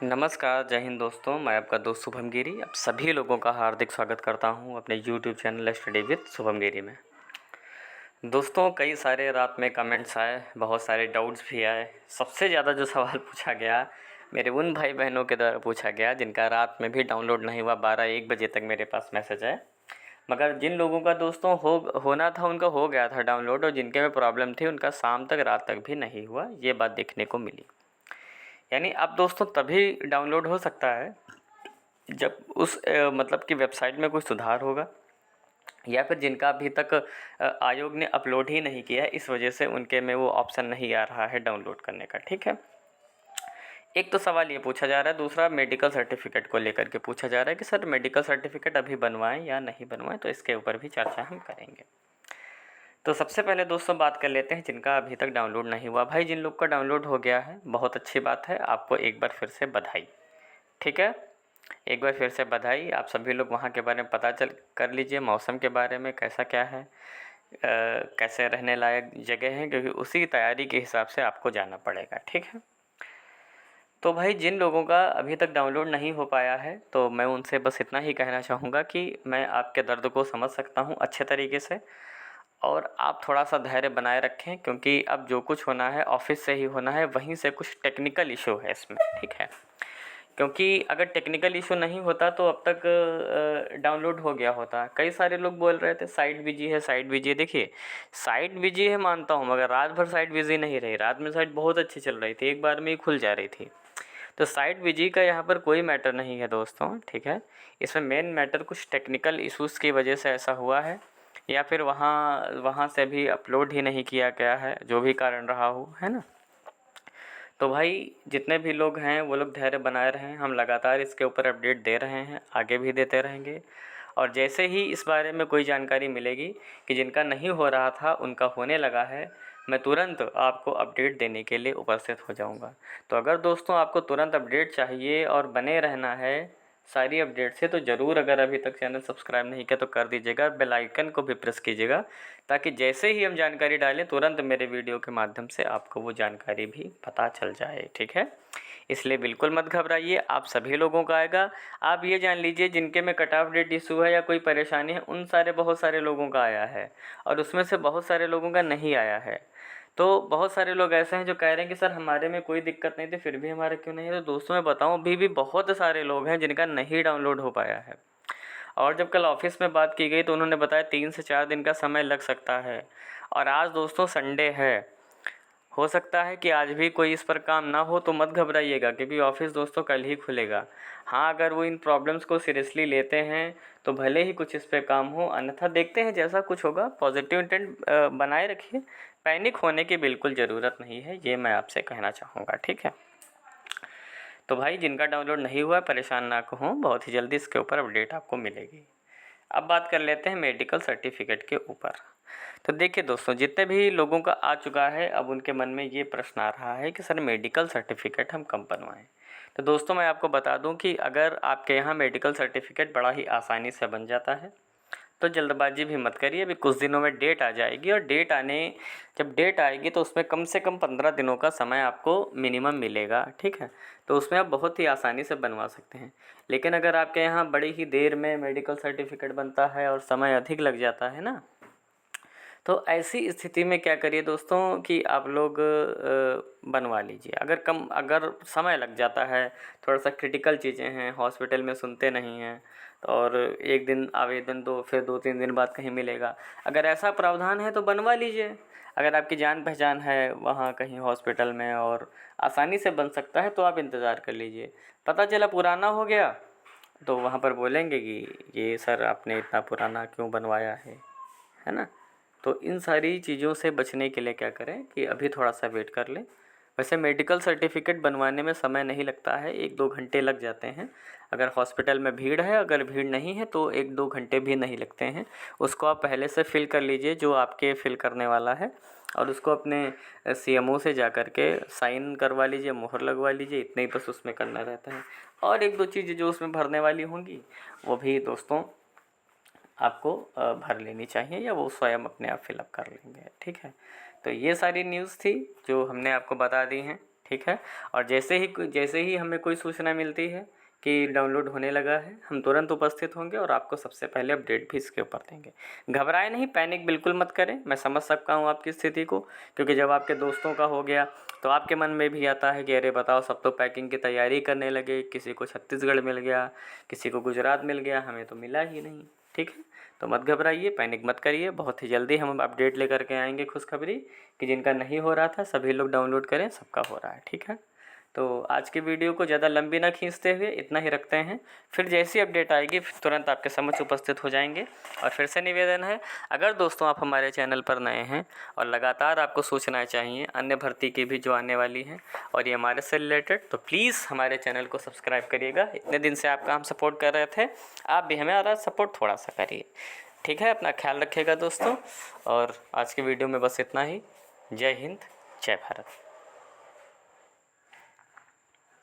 नमस्कार, जय हिंद दोस्तों। मैं आपका दोस्त शुभम गिरी आप सभी लोगों का हार्दिक स्वागत करता हूं अपने YouTube channel study with Shubham Giri में। दोस्तों, कई सारे रात में कमेंट्स आए, बहुत सारे डाउट्स भी आए। सबसे ज़्यादा जो सवाल पूछा गया मेरे उन भाई बहनों के द्वारा पूछा गया जिनका रात में भी डाउनलोड नहीं हुआ। 12-1 बजे तक मेरे पास मैसेज आए। मगर जिन लोगों का दोस्तों होना था उनका हो गया था डाउनलोड, और जिनके में प्रॉब्लम थी उनका शाम तक रात तक भी नहीं हुआ। ये बात देखने को मिली। यानी अब दोस्तों तभी डाउनलोड हो सकता है जब उस मतलब कि वेबसाइट में कोई सुधार होगा, या फिर जिनका अभी तक आयोग ने अपलोड ही नहीं किया है, इस वजह से उनके में वो ऑप्शन नहीं आ रहा है डाउनलोड करने का। ठीक है, एक तो सवाल ये पूछा जा रहा है। दूसरा, मेडिकल सर्टिफिकेट को लेकर के पूछा जा रहा है कि सर मेडिकल सर्टिफिकेट अभी बनवाएं या नहीं बनवाएं। तो इसके ऊपर भी चर्चा हम करेंगे। तो सबसे पहले दोस्तों बात कर लेते हैं जिनका अभी तक डाउनलोड नहीं हुआ। भाई, जिन लोग का डाउनलोड हो गया है बहुत अच्छी बात है, आपको एक बार फिर से बधाई। ठीक है, एक बार फिर से बधाई। आप सभी लोग वहाँ के बारे में पता चल कर लीजिए, मौसम के बारे में कैसा क्या है, कैसे रहने लायक जगह है, क्योंकि उसी तैयारी के हिसाब से आपको जाना पड़ेगा। ठीक है, तो भाई जिन लोगों का अभी तक डाउनलोड नहीं हो पाया है, तो मैं उनसे बस इतना ही कहना चाहूँगा कि मैं आपके दर्द को समझ सकता हूँ अच्छे तरीके से, और आप थोड़ा सा धैर्य बनाए रखें, क्योंकि अब जो कुछ होना है ऑफिस से ही होना है। वहीं से कुछ टेक्निकल इशू है इसमें। ठीक है, क्योंकि अगर टेक्निकल इशू नहीं होता तो अब तक डाउनलोड हो गया होता। कई सारे लोग बोल रहे थे साइट बिजी है, साइट बिजी है। देखिए, साइट बिजी है मानता हूँ, मगर रात भर साइट बिजी नहीं रही। रात में साइट बहुत अच्छी चल रही थी, एक बार में ही खुल जा रही थी। तो साइट बिजी का यहाँ पर कोई मैटर नहीं है दोस्तों। ठीक है, इसमें मेन मैटर कुछ टेक्निकल इश्यूज़ की वजह से ऐसा हुआ है, या फिर वहाँ से भी अपलोड ही नहीं किया गया है, जो भी कारण रहा हो, है ना। तो भाई जितने भी लोग हैं वो लोग धैर्य बनाए रहें। हम लगातार इसके ऊपर अपडेट दे रहे हैं, आगे भी देते रहेंगे। और जैसे ही इस बारे में कोई जानकारी मिलेगी कि जिनका नहीं हो रहा था उनका होने लगा है, मैं तुरंत आपको अपडेट देने के लिए उपस्थित हो जाऊंगा। तो अगर दोस्तों आपको तुरंत अपडेट चाहिए और बने रहना है सारी अपडेट से, तो ज़रूर अगर अभी तक चैनल सब्सक्राइब नहीं किया तो कर दीजिएगा, बेल आइकन को भी प्रेस कीजिएगा, ताकि जैसे ही हम जानकारी डालें तुरंत मेरे वीडियो के माध्यम से आपको वो जानकारी भी पता चल जाए। ठीक है, इसलिए बिल्कुल मत घबराइए, आप सभी लोगों का आएगा। आप ये जान लीजिए जिनके में कट ऑफ डेट इशू है या कोई परेशानी है, उन बहुत सारे लोगों का आया है, और उसमें से बहुत सारे लोगों का नहीं आया है। तो बहुत सारे लोग ऐसे हैं जो कह रहे हैं कि सर हमारे में कोई दिक्कत नहीं थी फिर भी हमारा क्यों नहीं है। तो दोस्तों मैं बताऊं, अभी भी बहुत सारे लोग हैं जिनका नहीं डाउनलोड हो पाया है। और जब कल ऑफिस में बात की गई तो उन्होंने बताया 3 से 4 दिन का समय लग सकता है। और आज दोस्तों संडे है, हो सकता है कि आज भी कोई इस पर काम ना हो। तो मत घबराइएगा, क्योंकि ऑफिस दोस्तों कल ही खुलेगा। हाँ, अगर वो इन प्रॉब्लम्स को सीरियसली लेते हैं तो भले ही कुछ इस पर काम हो, अन्यथा देखते हैं जैसा कुछ होगा। पॉजिटिव इंटेंट बनाए रखिए, पैनिक होने की बिल्कुल ज़रूरत नहीं है, ये मैं आपसे कहना चाहूँगा। ठीक है, तो भाई जिनका डाउनलोड नहीं हुआ परेशान ना हो, बहुत ही जल्दी इसके ऊपर अपडेट आपको मिलेगी। अब बात कर लेते हैं मेडिकल सर्टिफिकेट के ऊपर। तो देखिए दोस्तों, जितने भी लोगों का आ चुका है अब उनके मन में ये प्रश्न आ रहा है कि सर मेडिकल सर्टिफिकेट हम कब बनवाएं। तो दोस्तों मैं आपको बता दूं कि अगर आपके यहाँ मेडिकल सर्टिफिकेट बड़ा ही आसानी से बन जाता है तो जल्दबाजी भी मत करिए। अभी कुछ दिनों में डेट आ जाएगी, और जब डेट आएगी तो उसमें कम से कम 15 दिनों का समय आपको मिनिमम मिलेगा। ठीक है, तो उसमें आप बहुत ही आसानी से बनवा सकते हैं। लेकिन अगर आपके यहाँ बड़ी ही देर में मेडिकल सर्टिफिकेट बनता है और समय अधिक लग जाता है ना, तो ऐसी स्थिति में क्या करिए दोस्तों कि आप लोग बनवा लीजिए। अगर समय लग जाता है, थोड़ा सा क्रिटिकल चीज़ें हैं, हॉस्पिटल में सुनते नहीं हैं, और एक दिन आवेदन दो फिर 2-3 दिन बाद कहीं मिलेगा, अगर ऐसा प्रावधान है तो बनवा लीजिए। अगर आपकी जान पहचान है वहाँ कहीं हॉस्पिटल में और आसानी से बन सकता है तो आप इंतज़ार कर लीजिए। पता चला पुराना हो गया तो वहाँ पर बोलेंगे कि ये सर आपने इतना पुराना क्यों बनवाया है ना। तो इन सारी चीज़ों से बचने के लिए क्या करें कि अभी थोड़ा सा वेट कर लें। वैसे मेडिकल सर्टिफिकेट बनवाने में समय नहीं लगता है, 1-2 घंटे लग जाते हैं। अगर हॉस्पिटल में भीड़ है, अगर भीड़ नहीं है तो 1-2 घंटे भी नहीं लगते हैं। उसको आप पहले से फिल कर लीजिए जो आपके फिल करने वाला है, और उसको अपने सीएमओ से जा कर के साइन करवा लीजिए, मोहर लगवा लीजिए। इतना ही बस उसमें करना रहता है। और 1-2 चीज़ें जो उसमें भरने वाली होंगी वो भी दोस्तों आपको भर लेनी चाहिए, या वो स्वयं अपने आप फिलअप कर लेंगे। ठीक है, तो ये सारी न्यूज़ थी जो हमने आपको बता दी हैं। ठीक है। और जैसे ही हमें कोई सूचना मिलती है कि डाउनलोड होने लगा है, हम तुरंत उपस्थित होंगे और आपको सबसे पहले अपडेट भी इसके ऊपर देंगे। घबराए नहीं, पैनिक बिल्कुल मत करें। मैं समझ सकता हूँ आपकी स्थिति को, क्योंकि जब आपके दोस्तों का हो गया तो आपके मन में भी आता है कि अरे बताओ, सब तो पैकिंग की तैयारी करने लगे, किसी को छत्तीसगढ़ मिल गया, किसी को गुजरात मिल गया, हमें तो मिला ही नहीं। ठीक है, तो मत घबराइए, पैनिक मत करिए। बहुत ही जल्दी हम अपडेट लेकर के आएंगे खुशखबरी कि जिनका नहीं हो रहा था सभी लोग डाउनलोड करें, सबका हो रहा है। ठीक है, तो आज की वीडियो को ज़्यादा लंबी ना खींचते हुए इतना ही रखते हैं। फिर जैसी अपडेट आएगी तुरंत आपके समक्ष उपस्थित हो जाएंगे। और फिर से निवेदन है, अगर दोस्तों आप हमारे चैनल पर नए हैं और लगातार आपको सूचनाएं चाहिए अन्य भर्ती की भी जो आने वाली हैं और ये हमारे से रिलेटेड, तो प्लीज़ हमारे चैनल को सब्सक्राइब करिएगा। इतने दिन से आपका हम सपोर्ट कर रहे थे, आप भी हमें सपोर्ट थोड़ा सा करिए। ठीक है, अपना ख्याल रखिएगा दोस्तों। और आज की वीडियो में बस इतना ही। जय हिंद, जय भारत।